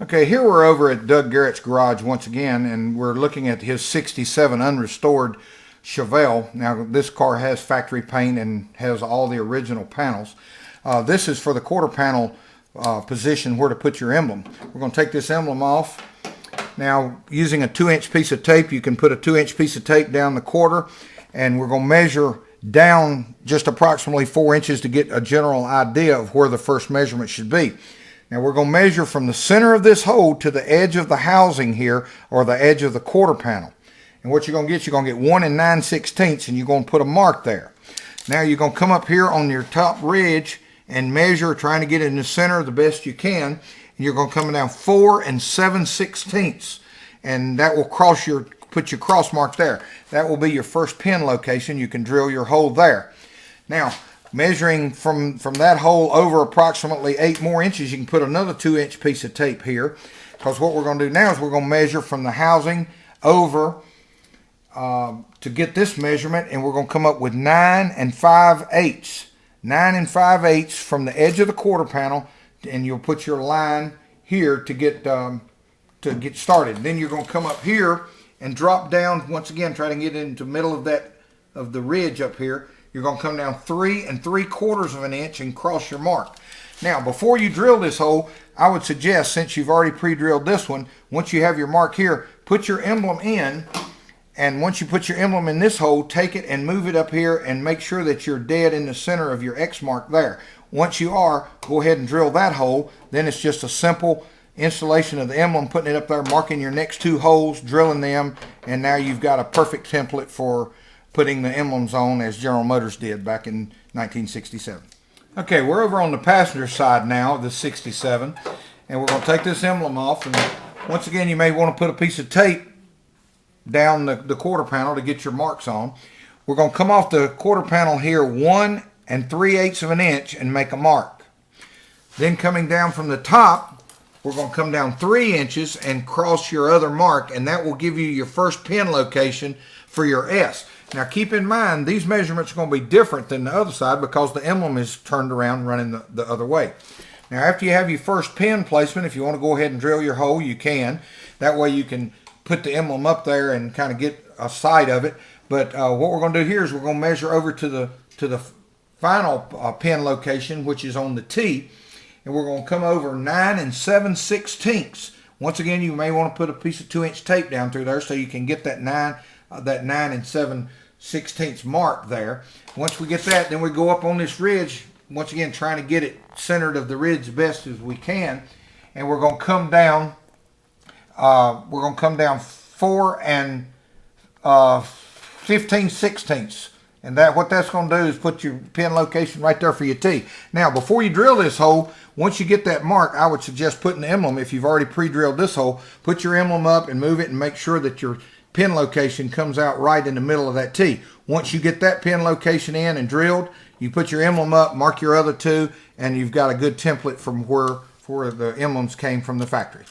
Okay, here we're over at Doug Garrett's garage once again, and we're looking at his 67 unrestored Chevelle. Now, this car has factory paint and has all the original panels. This is for the quarter panel position where to put your emblem. We're going to take this emblem off. Now, using a 2-inch piece of tape, you can put a 2-inch piece of tape down the quarter, and we're going to measure down just approximately 4 inches to get a general idea of where the first measurement should be. Now we're going to measure from the center of this hole to the edge of the housing here, or the edge of the quarter panel. And what you're going to get 1 9/16, and you're going to put a mark there. Now you're going to come up here on your top ridge and measure, trying to get it in the center the best you can. And you're going to come down 4 7/16, and that will put your cross mark there. That will be your first pin location. You can drill your hole there. Now, measuring from that hole over approximately 8 more inches, you can put another 2-inch piece of tape here, because what we're going to do now is we're going to measure from the housing over to get this measurement, and we're going to come up with 9 5/8. 9 5/8 from the edge of the quarter panel, and you'll put your line here to get started. Then you're going to come up here and drop down once again, try to get into the middle of the ridge up here. You're going to come down 3 3/4 inches and cross your mark. Now, before you drill this hole, I would suggest, since you've already pre-drilled this one, once you have your mark here, put your emblem in. And once you put your emblem in this hole, take it and move it up here and make sure that you're dead in the center of your X mark there. Once you are, go ahead and drill that hole. Then it's just a simple installation of the emblem, putting it up there, marking your next 2 holes, drilling them, and now you've got a perfect template for putting the emblems on, as General Motors did back in 1967. Okay, we're over on the passenger side now of the 67, and we're going to take this emblem off. And once again, you may want to put a piece of tape down the quarter panel to get your marks on. We're going to come off the quarter panel here 1 3/8 inch and make a mark. Then coming down from the top, we're going to come down 3 inches and cross your other mark, and that will give you your first pin location for your S. Now keep in mind, these measurements are going to be different than the other side because the emblem is turned around running the other way. Now after you have your first pin placement, if you want to go ahead and drill your hole, you can. That way you can put the emblem up there and kind of get a sight of it. But what we're going to do here is we're going to measure over to the final pin location, which is on the T, and we're going to come over 9 7/16. Once again, you may want to put a piece of 2-inch tape down through there so you can get that 9 7/16 mark there. Once we get that, then we go up on this ridge, once again trying to get it centered of the ridge as best as we can, and we're going to come down 4 15/16, and what that's going to do is put your pin location right there for your T. Now before you drill this hole, once you get that mark, I would suggest putting the emblem, if you've already pre-drilled this hole, put your emblem up and move it and make sure that your pin location comes out right in the middle of that T. Once you get that pin location in and drilled, you put your emblem up, mark your other 2, and you've got a good template from where the emblems came from the factory.